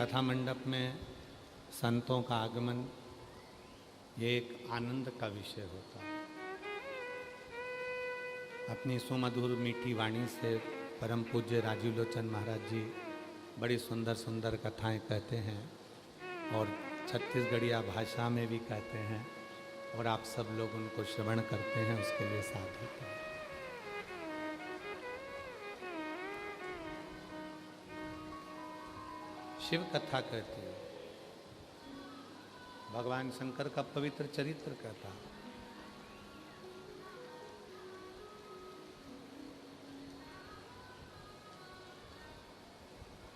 कथा मंडप में संतों का आगमन ये एक आनंद का विषय होता है। अपनी सुमधुर मीठी वाणी से परम पूज्य राजीव लोचन महाराज जी बड़ी सुंदर सुंदर कथाएं कहते हैं और छत्तीसगढ़िया भाषा में भी कहते हैं और आप सब लोग उनको श्रवण करते हैं, उसके लिए साधु हैं। शिव कथा कहती है, भगवान शंकर का पवित्र चरित्र कहता है।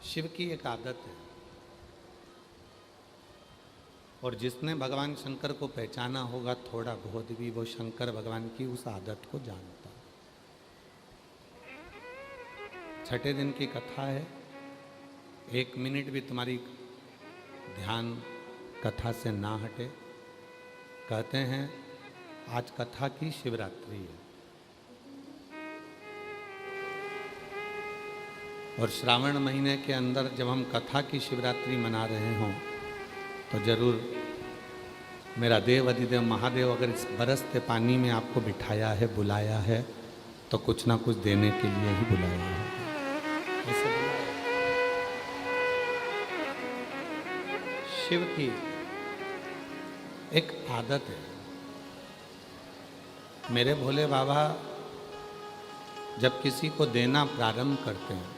शिव की एक आदत है और जिसने भगवान शंकर को पहचाना होगा थोड़ा बहुत भी, वो शंकर भगवान की उस आदत को जानता है। छठे दिन की कथा है, एक मिनट भी तुम्हारी ध्यान कथा से ना हटे। कहते हैं आज कथा की शिवरात्रि है और श्रावण महीने के अंदर जब हम कथा की शिवरात्रि मना रहे हों तो जरूर मेरा देव अधिदेव महादेव अगर इस बरसते पानी में आपको बिठाया है, बुलाया है, तो कुछ ना कुछ देने के लिए ही बुलाया है। ऐसे बुलाया। शिव की एक आदत है। मेरे भोले बाबा जब किसी को देना प्रारंभ करते हैं,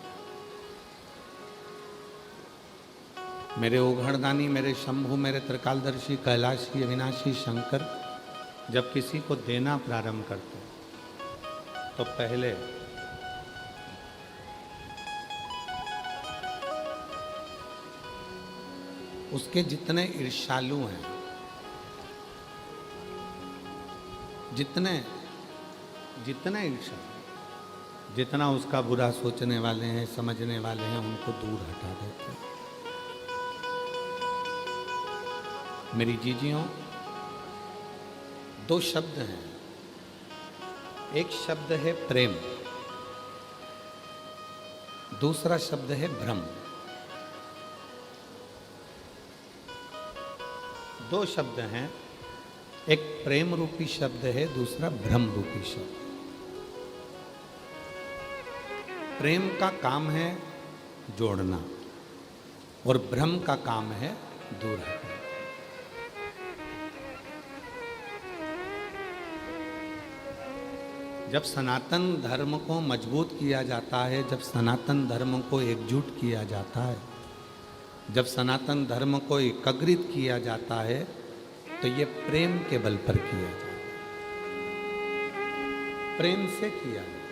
मेरे ओघड़दानी, मेरे शंभु, मेरे त्रिकालदर्शी, कैलाशी, अविनाशी शंकर जब किसी को देना प्रारंभ करते हैं तो पहले उसके जितने ईर्ष्यालु हैं, जितने ईर्ष्यालु, जितना उसका बुरा सोचने वाले हैं, समझने वाले हैं, उनको दूर हटा देते हैं। मेरी जीजियों, दो शब्द हैं। एक शब्द है प्रेम, दूसरा शब्द है भ्रम। दो शब्द हैं, एक प्रेम रूपी शब्द है, दूसरा भ्रम रूपी शब्द। प्रेम का काम है जोड़ना और भ्रम का काम है दूर हटाना। जब सनातन धर्म को मजबूत किया जाता है, जब सनातन धर्म को एकजुट किया जाता है, जब सनातन धर्म को एकाग्रित किया जाता है, तो ये प्रेम के बल पर किया जाता है, प्रेम से किया जाता है।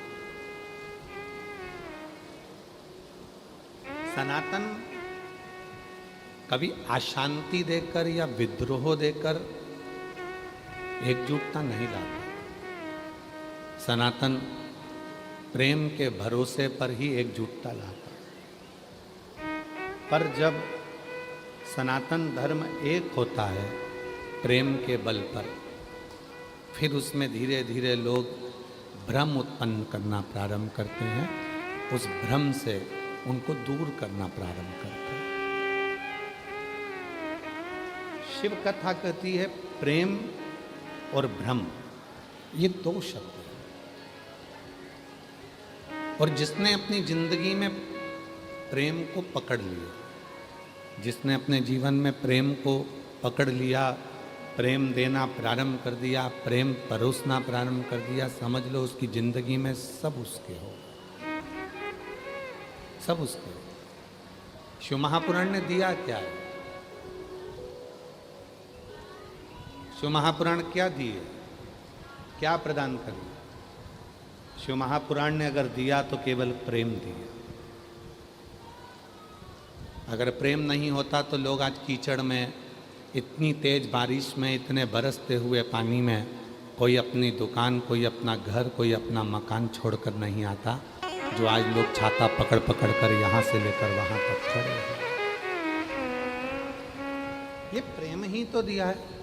सनातन कभी अशांति देकर या विद्रोह देकर एकजुटता नहीं लाता। सनातन प्रेम के भरोसे पर ही एकजुटता लाता। पर जब सनातन धर्म एक होता है प्रेम के बल पर, फिर उसमें धीरे धीरे लोग भ्रम उत्पन्न करना प्रारंभ करते हैं, उस भ्रम से उनको दूर करना प्रारंभ करते हैं। शिव कथा कहती है प्रेम और भ्रम ये दो शब्द हैं, और जिसने अपनी जिंदगी में प्रेम को पकड़ लिया, जिसने अपने जीवन में प्रेम को पकड़ लिया, प्रेम देना प्रारंभ कर दिया, प्रेम परोसना प्रारंभ कर दिया, समझ लो उसकी जिंदगी में सब उसके हो, सब उसके हो। शिव महापुराण ने दिया क्या है? शिव महापुराण क्या दिए, क्या प्रदान कर दिया? शिव महापुराण ने अगर दिया तो केवल प्रेम दिया। अगर प्रेम नहीं होता तो लोग आज कीचड़ में, इतनी तेज बारिश में, इतने बरसते हुए पानी में, कोई अपनी दुकान, कोई अपना घर, कोई अपना मकान छोड़कर नहीं आता, जो आज लोग छाता पकड़ पकड़ कर यहाँ से लेकर वहाँ तक खड़े हैं। ये प्रेम ही तो दिया है।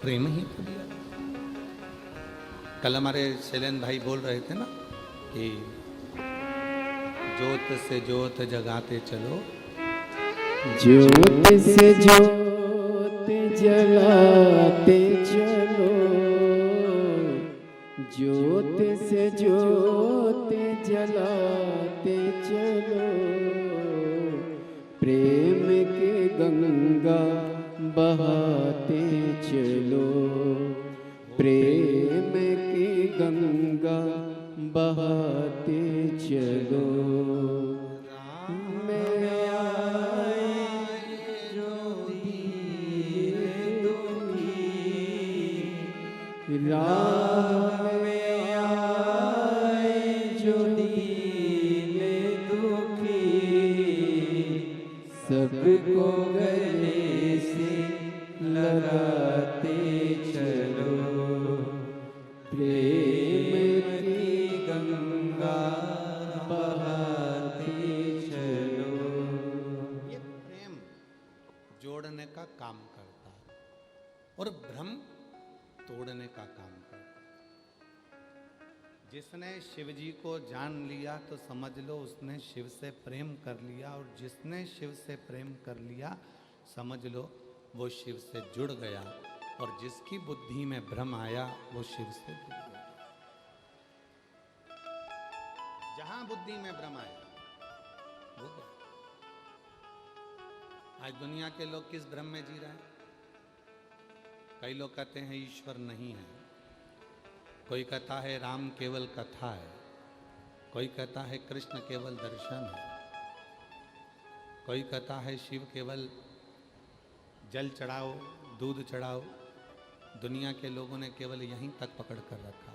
प्रेम ही तो दिया। कल हमारे शैलेंद्र भाई बोल रहे थे ना कि ज्योत से ज्योत जगाते चलो, ज्योत से ज्योत जलाते चलो, ज्योत से ज्योत जलाते चलो, प्रेम के गंगा बहाते चलो, प्रेम की गंगा बहाते चलो। राम में आए जो दीन दुखी, सबको गले से लगाते चलो, प्रेम की गंगा बहाते चलो। ये प्रेम जोड़ने का काम करता है और भ्रम तोड़ने का काम करता है। जिसने शिव जी को जान लिया तो समझ लो उसने शिव से प्रेम कर लिया, और जिसने शिव से प्रेम कर लिया समझ लो वो शिव से जुड़ गया, और जिसकी बुद्धि में भ्रम आया वो शिव से जुड़ गया। जहां बुद्धि में भ्रम आया वो गया। आज दुनिया के लोग किस भ्रम में जी रहे हैं? कई लोग कहते हैं ईश्वर नहीं है, कोई कहता है राम केवल कथा है, कोई कहता है कृष्ण केवल दर्शन है, कोई कहता है शिव केवल जल चढ़ाओ दूध चढ़ाओ। दुनिया के लोगों ने केवल यहीं तक पकड़ कर रखा।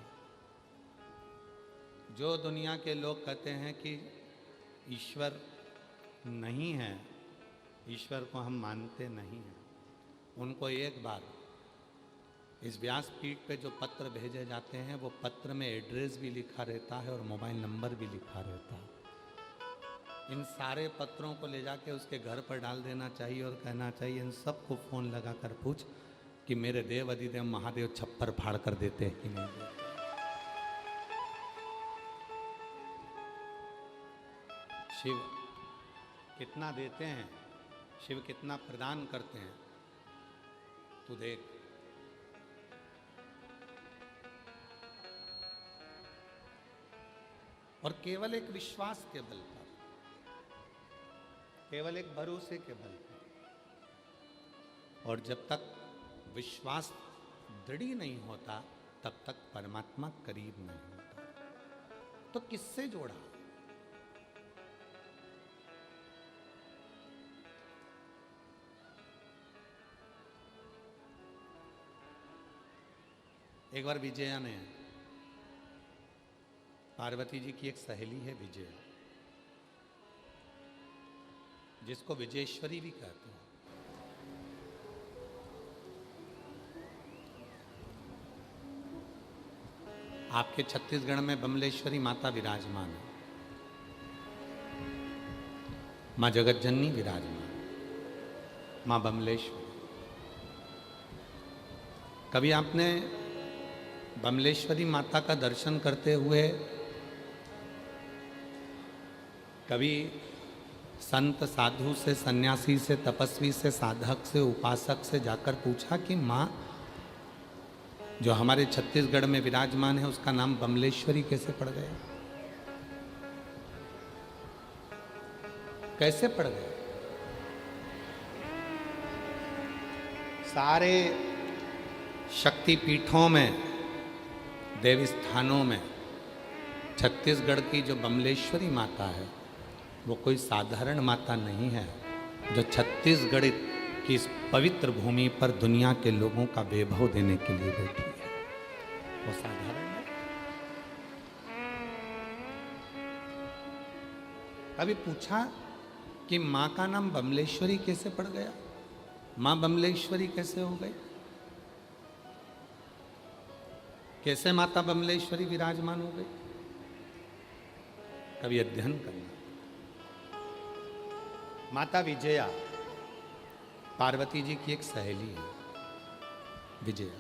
जो दुनिया के लोग कहते हैं कि ईश्वर नहीं है, ईश्वर को हम मानते नहीं हैं, उनको एक बार इस व्यासपीठ पे जो पत्र भेजे जाते हैं वो पत्र में एड्रेस भी लिखा रहता है और मोबाइल नंबर भी लिखा रहता है। इन सारे पत्रों को ले जाके उसके घर पर डाल देना चाहिए और कहना चाहिए इन सबको फ़ोन लगा कर पूछ कि मेरे देव अधिदेव महादेव छप्पर फाड़ कर देते हैं कि नहीं देते। शिव कितना देते हैं, शिव कितना प्रदान करते हैं, तू देख। और केवल एक विश्वास के बल पर, केवल एक भरोसे के बल पर, और जब तक विश्वास दृढ़ नहीं होता तब तक परमात्मा करीब नहीं होता। तो किससे जोड़ा? एक बार विजया ने, पार्वती जी की एक सहेली है विजया, जिसको विजयेश्वरी भी कहते हैं। आपके छत्तीसगढ़ में बमलेश्वरी माता विराजमान है, मां जगतजननी विराजमान, मां बमलेश्वरी। कभी आपने बमलेश्वरी माता का दर्शन करते हुए कभी संत साधु से, सन्यासी से, तपस्वी से, साधक से, उपासक से जाकर पूछा कि माँ जो हमारे छत्तीसगढ़ में विराजमान है उसका नाम बमलेश्वरी कैसे पड़ गया? कैसे पड़ गया? सारे शक्तिपीठों में, देवी स्थानों में छत्तीसगढ़ की जो बमलेश्वरी माता है वो कोई साधारण माता नहीं है, जो छत्तीसगढ़ की इस पवित्र भूमि पर दुनिया के लोगों का वैभव देने के लिए बैठी है। वो साधारण है? कभी पूछा कि माँ का नाम बमलेश्वरी कैसे पड़ गया? माँ बमलेश्वरी कैसे हो गई? कैसे माता बमलेश्वरी विराजमान हो गई? कभी अध्ययन करना। माता विजया पार्वती जी की एक सहेली है, विजया।